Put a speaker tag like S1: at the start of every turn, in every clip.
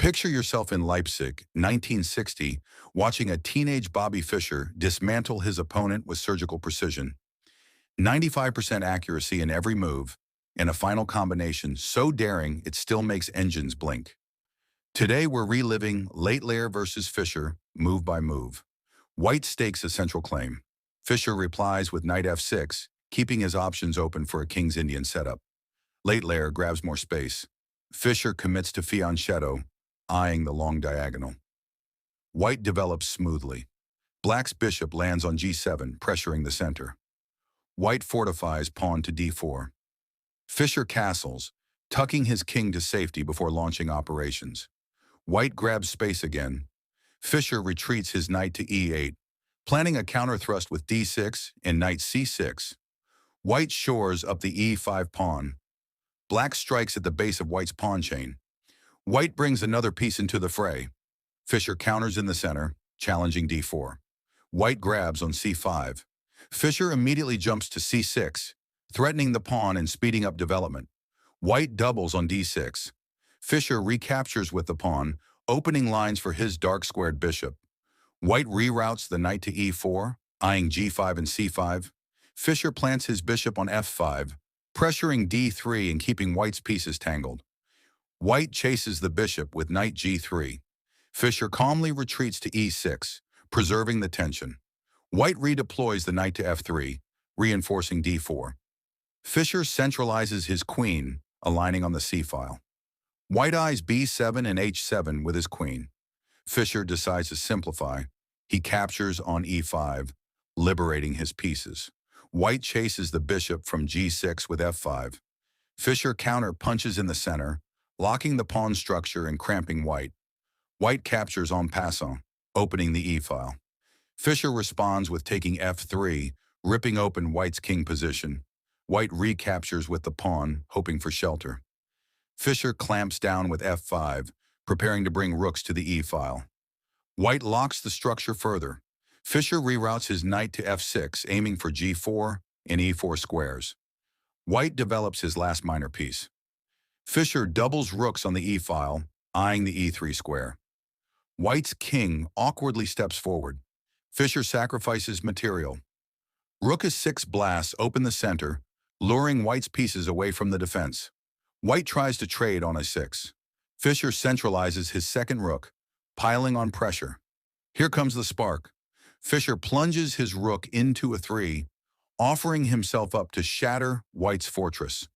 S1: Picture yourself in Leipzig, 1960, watching a teenage Bobby Fischer dismantle his opponent with surgical precision. 95% accuracy in every move, and a final combination so daring it still makes engines blink. Today we're reliving Lateleir versus Fischer, move by move. White stakes a central claim. Fischer replies with knight f6, keeping his options open for a king's Indian setup. Lateleir grabs more space. Fischer commits to fianchetto, eyeing the long diagonal. White develops smoothly. Black's bishop lands on g7, pressuring the center. White fortifies pawn to d4. Fischer castles, tucking his king to safety before launching operations. White grabs space again. Fischer retreats his knight to e8, planning a counter-thrust with d6 and knight c6. White shores up the e5 pawn. Black strikes at the base of White's pawn chain. White brings another piece into the fray. Fischer counters in the center, challenging d4. White grabs on c5. Fischer immediately jumps to c6, threatening the pawn and speeding up development. White doubles on d6. Fischer recaptures with the pawn, opening lines for his dark-squared bishop. White reroutes the knight to e4, eyeing g5 and c5. Fischer plants his bishop on f5, pressuring d3 and keeping White's pieces tangled. White chases the bishop with knight g3. Fischer calmly retreats to e6, preserving the tension. White redeploys the knight to f3, reinforcing d4. Fischer centralizes his queen, aligning on the c-file. White eyes b7 and h7 with his queen. Fischer decides to simplify. He captures on e5, liberating his pieces. White chases the bishop from g6 with f5. Fischer counter punches in the center, locking the pawn structure and cramping White. White captures en passant, opening the e-file. Fischer responds with taking f3, ripping open White's king position. White recaptures with the pawn, hoping for shelter. Fischer clamps down with f5, preparing to bring rooks to the e-file. White locks the structure further. Fischer reroutes his knight to f6, aiming for g4 and e4 squares. White develops his last minor piece. Fischer doubles rooks on the e-file, eyeing the e3 square. White's king awkwardly steps forward. Fischer sacrifices material. Rook a6 blasts open the center, luring White's pieces away from the defense. White tries to trade on a6. Fischer centralizes his second rook, piling on pressure. Here comes the spark. Fischer plunges his rook into a3, offering himself up to shatter White's fortress.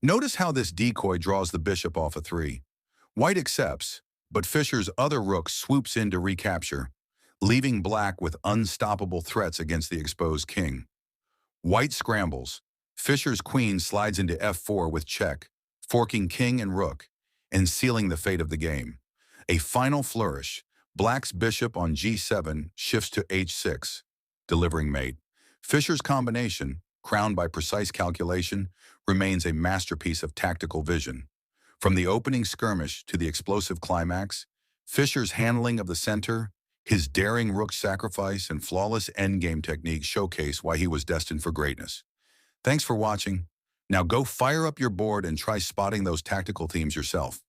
S1: Notice how this decoy draws the bishop off a3. White accepts, but Fischer's other rook swoops in to recapture, leaving Black with unstoppable threats against the exposed king. White scrambles. Fischer's queen slides into f4 with check, forking king and rook, and sealing the fate of the game. A final flourish. Black's bishop on g7 shifts to h6, delivering mate. Fischer's combination, crowned by precise calculation, remains a masterpiece of tactical vision. From the opening skirmish to the explosive climax, Fischer's handling of the center, his daring rook sacrifice, and flawless endgame technique showcase why he was destined for greatness. Thanks for watching. Now go fire up your board and try spotting those tactical themes yourself.